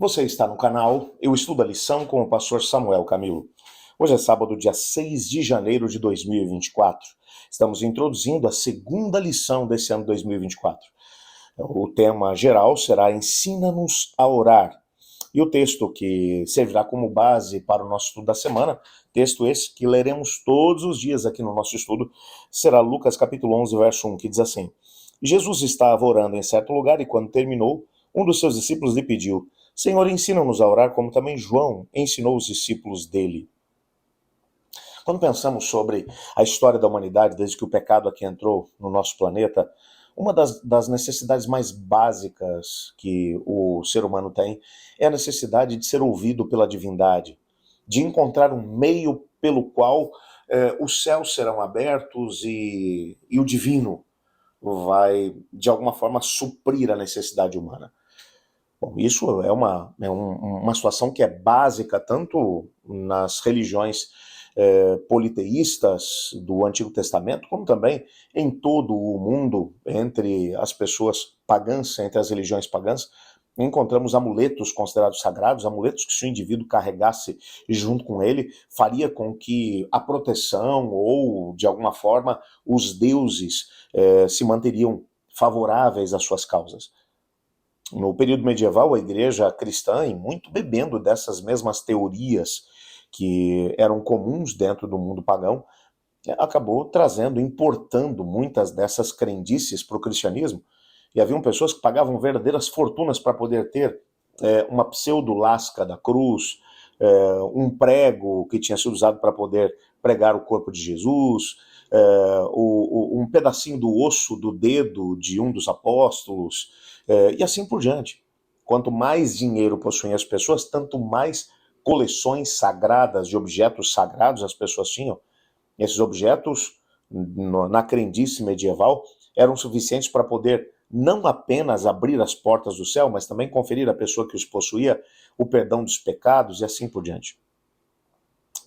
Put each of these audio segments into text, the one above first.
Você está no canal Eu Estudo a Lição com o pastor Samuel Camilo. Hoje é sábado, dia 6 de janeiro de 2024. Estamos introduzindo a segunda lição desse ano 2024. O tema geral será Ensina-nos a orar. E o texto que servirá como base para o nosso estudo da semana, texto esse que leremos todos os dias aqui no nosso estudo, será Lucas capítulo 11, verso 1, que diz assim: Jesus estava orando em certo lugar e quando terminou, um dos seus discípulos lhe pediu: Senhor, ensina-nos a orar como também João ensinou os discípulos dele. Quando pensamos sobre a história da humanidade, desde que o pecado aqui entrou no nosso planeta, uma das necessidades mais básicas que o ser humano tem é a necessidade de ser ouvido pela divindade, de encontrar um meio pelo qual os céus serão abertos e o divino vai, de alguma forma, suprir a necessidade humana. Bom, isso é uma situação que é básica tanto nas religiões politeístas do Antigo Testamento, como também em todo o mundo, entre as pessoas pagãs, entre as religiões pagãs, encontramos amuletos considerados sagrados, amuletos que se o indivíduo carregasse junto com ele, faria com que a proteção ou, de alguma forma, os deuses se manteriam favoráveis às suas causas. No período medieval, a igreja cristã, e muito bebendo dessas mesmas teorias que eram comuns dentro do mundo pagão, acabou trazendo, importando muitas dessas crendices para o cristianismo. E haviam pessoas que pagavam verdadeiras fortunas para poder ter uma pseudo-lasca da cruz, um prego que tinha sido usado para poder pregar o corpo de Jesus, um pedacinho do osso do dedo de um dos apóstolos, e assim por diante. Quanto mais dinheiro possuem as pessoas, tanto mais coleções sagradas de objetos sagrados as pessoas tinham. Esses objetos, na crendice medieval, eram suficientes para poder não apenas abrir as portas do céu, mas também conferir à pessoa que os possuía o perdão dos pecados e assim por diante.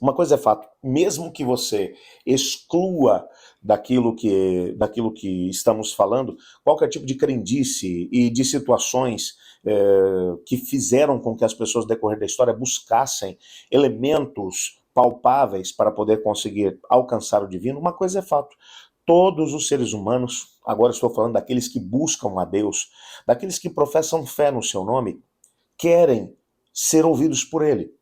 Uma coisa é fato, mesmo que você exclua daquilo que estamos falando, qualquer tipo de crendice e de situações que fizeram com que as pessoas, no decorrer da história, buscassem elementos palpáveis para poder conseguir alcançar o divino, uma coisa é fato. Todos os seres humanos, agora estou falando daqueles que buscam a Deus, daqueles que professam fé no seu nome, querem ser ouvidos por ele.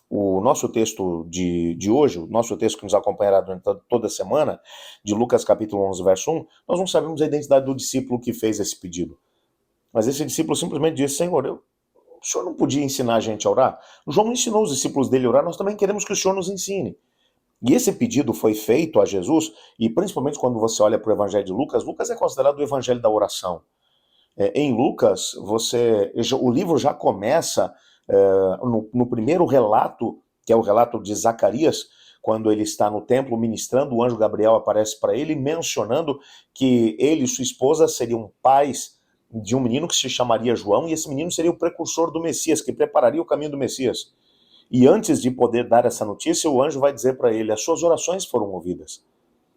O nosso texto de hoje, o nosso texto que nos acompanhará durante toda a semana, de Lucas capítulo 11, verso 1, nós não sabemos a identidade do discípulo que fez esse pedido. Mas esse discípulo simplesmente disse: Senhor, o senhor não podia ensinar a gente a orar? João ensinou os discípulos dele a orar, nós também queremos que o senhor nos ensine. E esse pedido foi feito a Jesus, e principalmente quando você olha para o evangelho de Lucas, Lucas é considerado o evangelho da oração. Em Lucas, o livro já começa no primeiro relato, que é o relato de Zacarias, quando ele está no templo ministrando, o anjo Gabriel aparece para ele, mencionando que ele e sua esposa seriam pais de um menino que se chamaria João, e esse menino seria o precursor do Messias, que prepararia o caminho do Messias. E antes de poder dar essa notícia, o anjo vai dizer para ele: as suas orações foram ouvidas.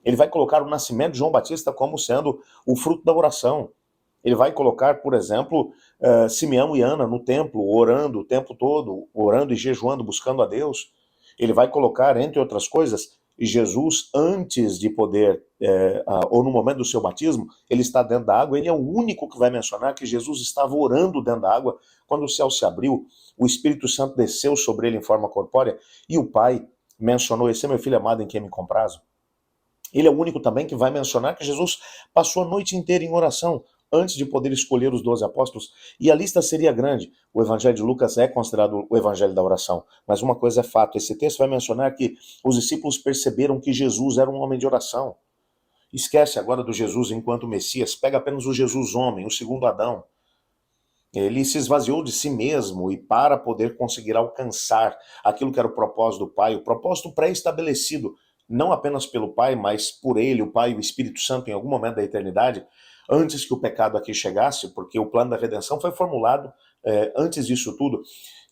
Ele vai colocar o nascimento de João Batista como sendo o fruto da oração. Ele vai colocar, por exemplo, Simeão e Ana no templo, orando o tempo todo, orando e jejuando, buscando a Deus. Ele vai colocar, entre outras coisas, Jesus, antes de poder, ou no momento do seu batismo, ele está dentro da água. Ele é o único que vai mencionar que Jesus estava orando dentro da água. Quando o céu se abriu, o Espírito Santo desceu sobre ele em forma corpórea, e o Pai mencionou: esse é meu filho amado em quem me comprazo. Ele é o único também que vai mencionar que Jesus passou a noite inteira em oração antes de poder escolher os 12 apóstolos, e a lista seria grande. O evangelho de Lucas é considerado o evangelho da oração, mas uma coisa é fato, esse texto vai mencionar que os discípulos perceberam que Jesus era um homem de oração. Esquece agora do Jesus enquanto Messias, pega apenas o Jesus homem, o segundo Adão. Ele se esvaziou de si mesmo e para poder conseguir alcançar aquilo que era o propósito do Pai, o propósito pré-estabelecido, não apenas pelo Pai, mas por ele, o Pai e o Espírito Santo em algum momento da eternidade, antes que o pecado aqui chegasse, porque o plano da redenção foi formulado antes disso tudo.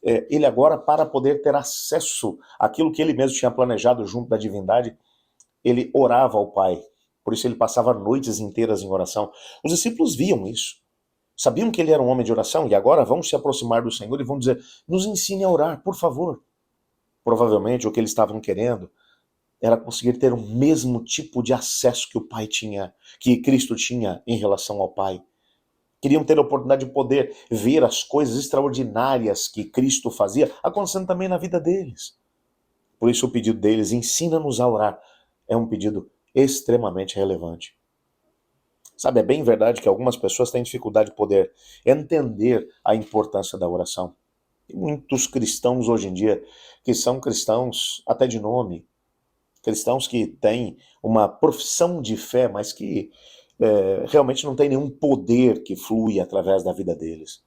Ele agora, para poder ter acesso àquilo que ele mesmo tinha planejado junto da divindade, ele orava ao Pai. Por isso ele passava noites inteiras em oração. Os discípulos viam isso. Sabiam que ele era um homem de oração e agora vão se aproximar do Senhor e vão dizer: nos ensine a orar, por favor. Provavelmente o que eles estavam querendo era conseguir ter o mesmo tipo de acesso que o Pai tinha, que Cristo tinha em relação ao Pai. Queriam ter a oportunidade de poder ver as coisas extraordinárias que Cristo fazia acontecendo também na vida deles. Por isso o pedido deles, ensina-nos a orar, é um pedido extremamente relevante. Sabe, é bem verdade que algumas pessoas têm dificuldade de poder entender a importância da oração. Tem muitos cristãos hoje em dia que são cristãos até de nome, cristãos que têm uma profissão de fé, mas que realmente não tem nenhum poder que flui através da vida deles.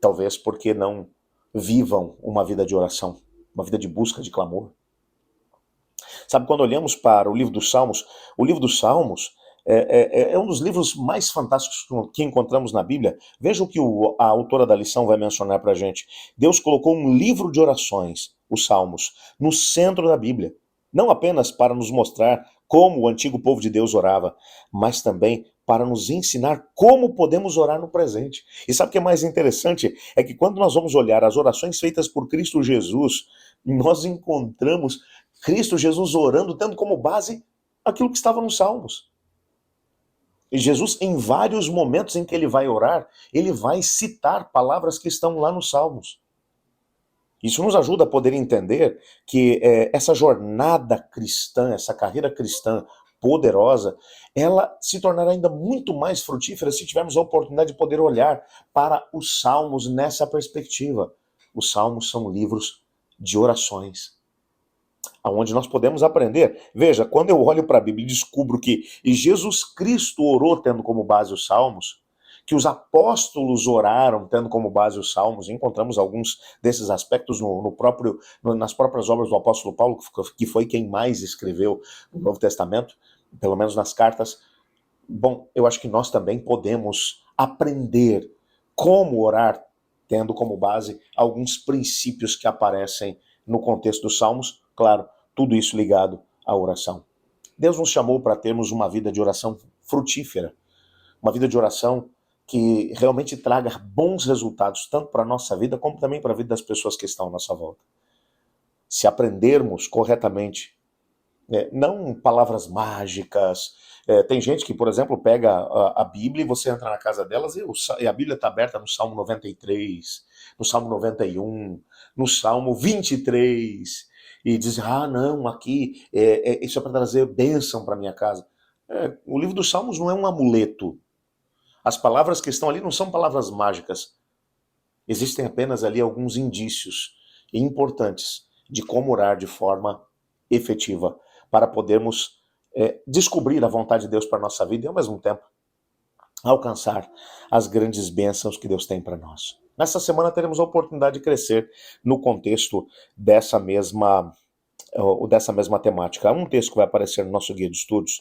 Talvez porque não vivam uma vida de oração, uma vida de busca, de clamor. Sabe, quando olhamos para o livro dos Salmos é um dos livros mais fantásticos que encontramos na Bíblia. Veja o que a autora da lição vai mencionar para a gente. Deus colocou um livro de orações, os Salmos, no centro da Bíblia. Não apenas para nos mostrar como o antigo povo de Deus orava, mas também para nos ensinar como podemos orar no presente. E sabe o que é mais interessante? É que quando nós vamos olhar as orações feitas por Cristo Jesus, nós encontramos Cristo Jesus orando, tendo como base aquilo que estava nos Salmos. E Jesus, em vários momentos em que ele vai orar, ele vai citar palavras que estão lá nos Salmos. Isso nos ajuda a poder entender que essa jornada cristã, essa carreira cristã poderosa, ela se tornará ainda muito mais frutífera se tivermos a oportunidade de poder olhar para os Salmos nessa perspectiva. Os Salmos são livros de orações, aonde nós podemos aprender. Veja, quando eu olho para a Bíblia e descubro que Jesus Cristo orou tendo como base os Salmos, que os apóstolos oraram tendo como base os Salmos, encontramos alguns desses aspectos nas próprias obras do apóstolo Paulo, que foi quem mais escreveu no Novo Testamento, pelo menos nas cartas. Bom, eu acho que nós também podemos aprender como orar, tendo como base alguns princípios que aparecem no contexto dos Salmos, claro, tudo isso ligado à oração. Deus nos chamou para termos uma vida de oração frutífera, uma vida de oração que realmente traga bons resultados, tanto para a nossa vida, como também para a vida das pessoas que estão à nossa volta. Se aprendermos corretamente, não palavras mágicas. Tem gente que, por exemplo, pega a Bíblia e você entra na casa delas e a Bíblia está aberta no Salmo 93, no Salmo 91, no Salmo 23, e diz, não, aqui isso é para trazer bênção para minha casa. O livro dos Salmos não é um amuleto. As palavras que estão ali não são palavras mágicas. Existem apenas ali alguns indícios importantes de como orar de forma efetiva, para podermos descobrir a vontade de Deus para a nossa vida e, ao mesmo tempo, alcançar as grandes bênçãos que Deus tem para nós. Nessa semana teremos a oportunidade de crescer no contexto dessa mesma temática. Há um texto que vai aparecer no nosso guia de estudos,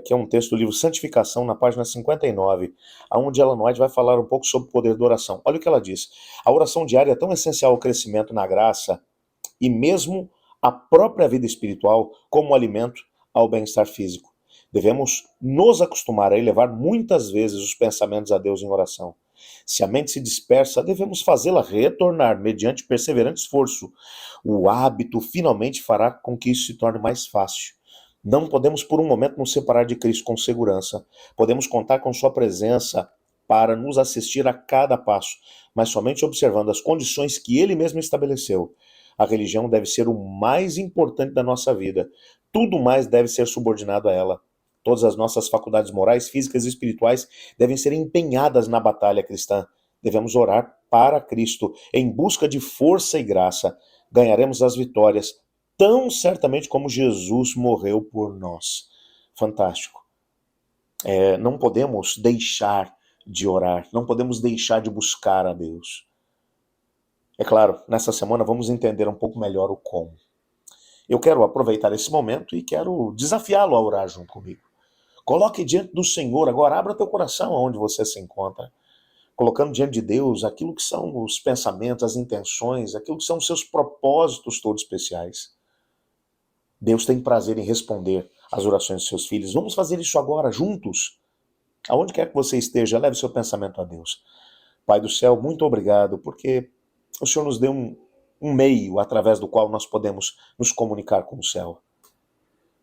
que é um texto do livro Santificação, na página 59, onde Ellen White vai falar um pouco sobre o poder da oração. Olha o que ela diz. A oração diária é tão essencial ao crescimento na graça e mesmo à própria vida espiritual como alimento ao bem-estar físico. Devemos nos acostumar a elevar muitas vezes os pensamentos a Deus em oração. Se a mente se dispersa, devemos fazê-la retornar mediante perseverante esforço. O hábito finalmente fará com que isso se torne mais fácil. Não podemos por um momento nos separar de Cristo com segurança. Podemos contar com sua presença para nos assistir a cada passo, mas somente observando as condições que Ele mesmo estabeleceu. A religião deve ser o mais importante da nossa vida. Tudo mais deve ser subordinado a ela. Todas as nossas faculdades morais, físicas e espirituais devem ser empenhadas na batalha cristã. Devemos orar para Cristo, em busca de força e graça. Ganharemos as vitórias, tão certamente como Jesus morreu por nós. Fantástico. Não podemos deixar de orar, não podemos deixar de buscar a Deus. É claro, nessa semana vamos entender um pouco melhor o como. Eu quero aproveitar esse momento e quero desafiá-lo a orar junto comigo. Coloque diante do Senhor, agora abra teu coração aonde você se encontra, colocando diante de Deus aquilo que são os pensamentos, as intenções, aquilo que são os seus propósitos todos especiais. Deus tem prazer em responder às orações de seus filhos. Vamos fazer isso agora juntos. Aonde quer que você esteja, leve seu pensamento a Deus. Pai do céu, muito obrigado, porque o Senhor nos deu um meio através do qual nós podemos nos comunicar com o céu.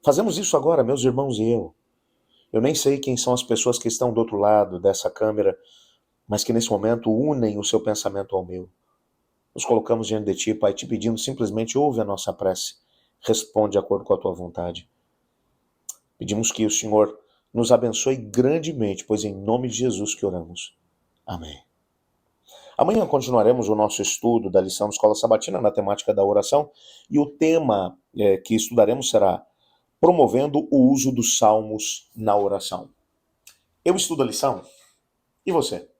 Fazemos isso agora, meus irmãos e eu. Eu nem sei quem são as pessoas que estão do outro lado dessa câmera, mas que nesse momento unem o seu pensamento ao meu. Nos colocamos diante de Ti, Pai, te pedindo simplesmente ouve a nossa prece, responde de acordo com a Tua vontade. Pedimos que o Senhor nos abençoe grandemente, pois em nome de Jesus que oramos. Amém. Amanhã continuaremos o nosso estudo da lição de Escola Sabatina na temática da oração e o tema que estudaremos será promovendo o uso dos salmos na oração. Eu estudo a lição e você?